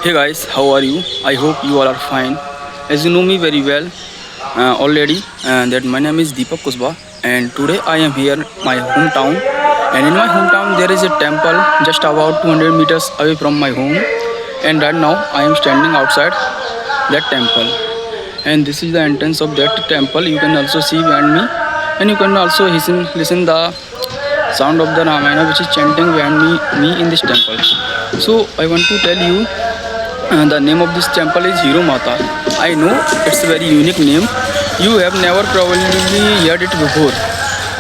Hey guys, how are you? I hope you all are fine. As you know me very well already, that my name is Deepak Kusba, and today I am here my hometown. And in my hometown there is a temple just about 200 meters away from my home. And right now I am standing outside that temple. And this is the entrance of that temple. You can also see behind me, and you can also listen the sound of the Ramayana which is chanting behind me in this temple. So I want to tell you the name of this temple is Hero Mata. I know it's a very unique name. You have never probably heard it before.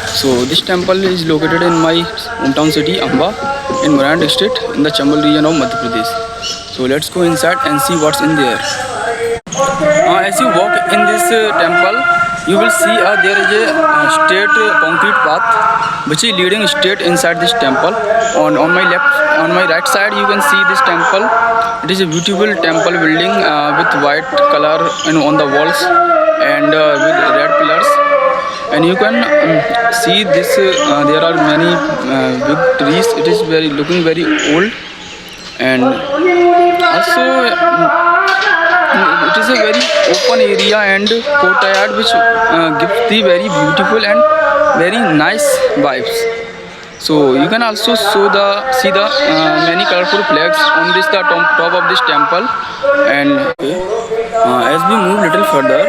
So this temple is located in my hometown city Amba in Morena district in the Chambal region of Madhya Pradesh. So let's go inside and see what's in there. As you walk in this temple, you will see there is a straight concrete path which is leading straight inside this temple. On my right side, you can see this temple. It is a beautiful temple building with white color on the walls and with red pillars. And you can see this. There are many big trees. It is looking very old, and also. It is a very open area and courtyard which gives the very beautiful and very nice vibes. So you can also see the many colorful flags on the top of this temple. And as we move little further,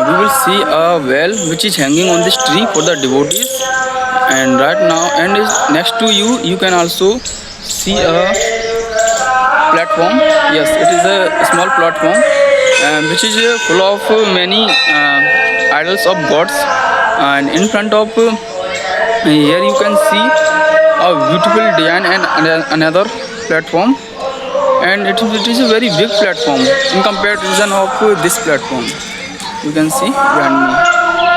we will see a well which is hanging on this tree for the devotees. And right now, and is next to you, you can also see a platform. Yes, it is a small platform which is full of many idols of gods. And in front of here you can see a beautiful design and another platform. And it is a very big platform in comparison of this platform. You can see behind me.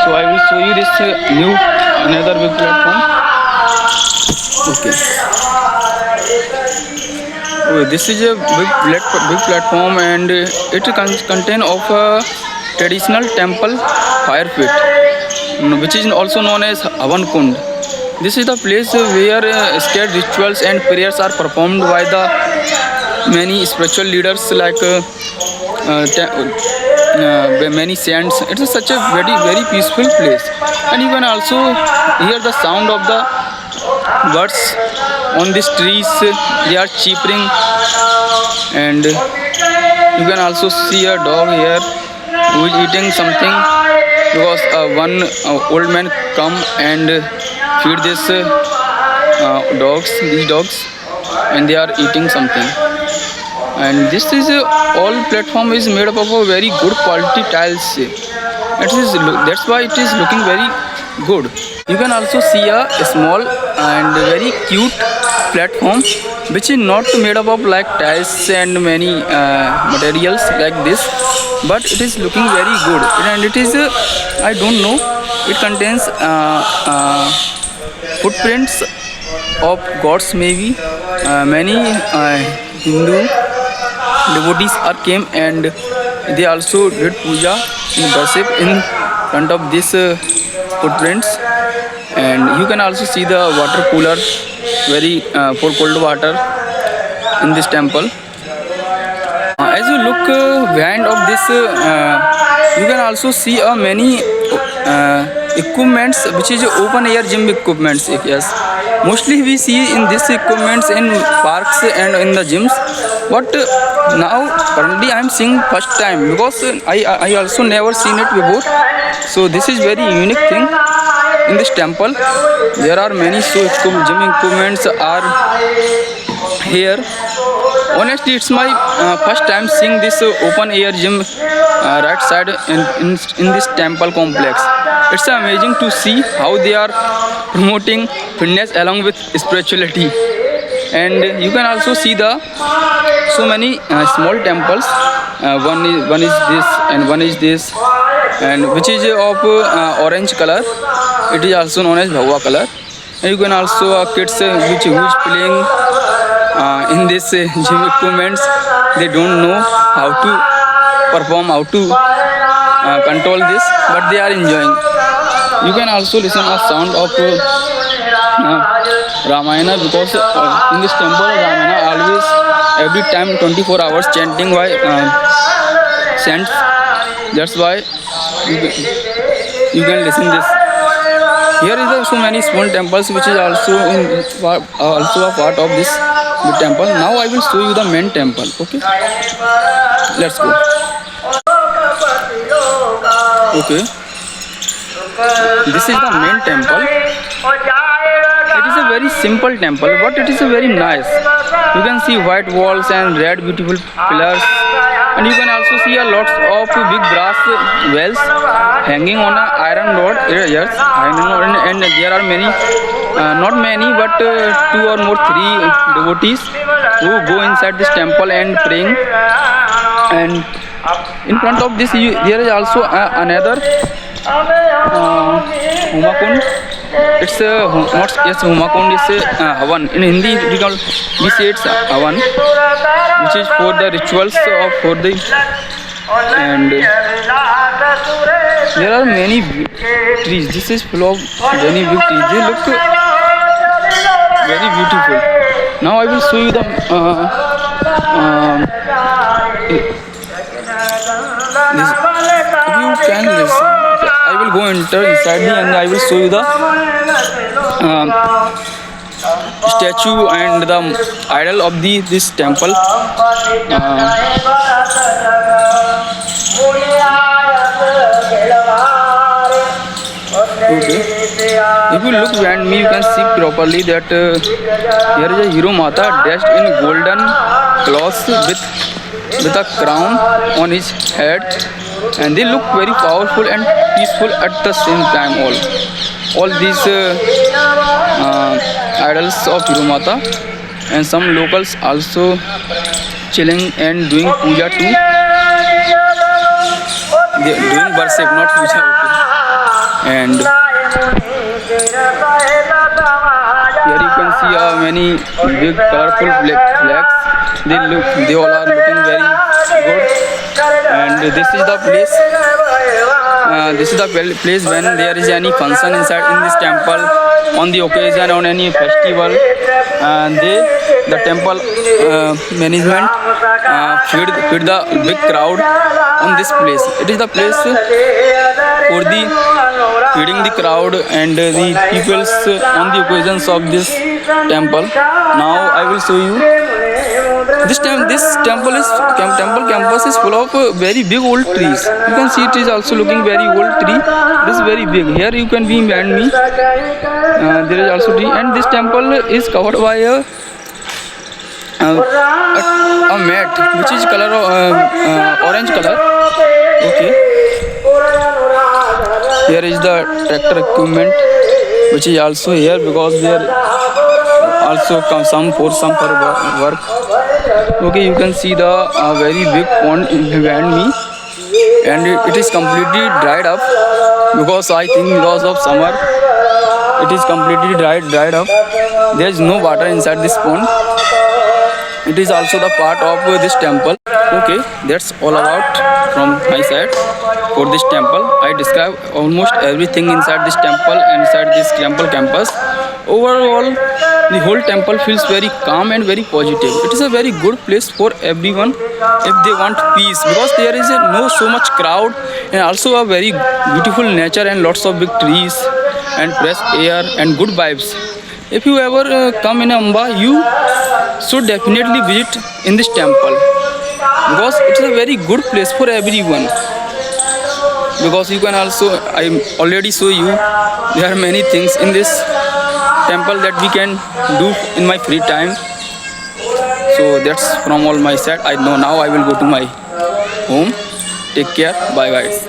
So I will show you this another big platform. Okay. This is a big platform, and it contains of a traditional temple fire pit, which is also known as Havan Kund. This is the place where scared rituals and prayers are performed by the many spiritual leaders like many saints. It is such a very peaceful place, and you can also hear the sound of the birds on these trees. They are chirping, and you can also see a dog here who is eating something because one old man come and feed these dogs, and they are eating something. And this is all platform is made up of a very good quality tiles. That's why it is looking very good. You can also see a small and very cute platform which is not made up of like tiles and many materials like this, but it is looking very good. And it is I don't know, it contains footprints of gods, maybe many Hindu devotees are came, and they also did puja and worship in front of these footprints. And you can also see the water cooler very for cold water in this temple. As you look behind of this, you can also see many equipments which is open air gym equipments. Yes, mostly we see in this equipments in parks and in the gyms, but now currently I am seeing first time because I also never seen it before. So this is very unique thing in this temple. There are many gym equipments are here. Honestly, it's my first time seeing this open air gym right side in this temple complex. It's amazing to see how they are promoting fitness along with spirituality. And you can also see the so many small temples. One is this and one is this, and which is of orange color. It is also known as Bhagwa color. And you can also kids who is playing in this gym equipments. They don't know how to perform, how to control this, but they are enjoying. You can also listen a sound of Ramayana, because in this temple Ramayana always every time 24 hours chanting by saints. That's why you can listen this. Here is so many small temples which is also also a part of this big temple. Now I will show you the main temple. Okay, let's go. Okay, this is the main temple. It is a very simple temple, but it is a very nice. You can see white walls and red beautiful pillars, and you can also see a lot of big brass bells hanging on a iron rod. Yes, I know, and there are many, not many, but 2 or more 3 devotees who go inside this temple and praying. And in front of this, there is also another Homakund. It's not yes Homakund is Havan. In Hindi we say it's Havan, which is for the rituals of for the, and there are many trees. This is full of many big trees. They look very beautiful. Now I will show you the this. You can listen. I will go enter inside and I will show you the statue and the idol of this temple. Okay. If you look behind me, you can see properly that here is a Hero Mata dressed in golden cloths with a crown on his head, and they look very powerful and peaceful at the same time. All these idols of Hero Mata, and some locals also chilling and doing puja too. They are doing worship, not puja. Okay. And here you can see many big colorful flags. They all are looking very good. And this is the place. This is the place when there is any function inside in this temple, on the occasion, on any festival. The temple management feed the big crowd on this place. It is the place for the feeding the crowd and the peoples on the occasions of this temple. Now I will show you. This temple campus is full of very big old trees. You can see it is also looking very old tree. It is very big. Here you can be behind me. There is also tree, and this temple is covered by a mat which is color orange color. Okay. Here is the tractor equipment which is also here because there also some for work. Okay, you can see the very big pond behind me, and it is completely dried up because I think because of summer it is completely dried up. There is no water inside this pond. It is also the part of this temple. Okay, that's all about from my side for this temple. I described almost everything inside this temple and inside this temple campus. Overall, the whole temple feels very calm and very positive. It is a very good place for everyone if they want peace, because there is no so much crowd, and also a very beautiful nature and lots of big trees and fresh air and good vibes. If you ever come in Amba, you should definitely visit in this temple because it's a very good place for everyone. Because you can also, I already show you, there are many things in this temple that we can do in my free time. So that's from all my side. I know now I will go to my home. Take care. Bye guys.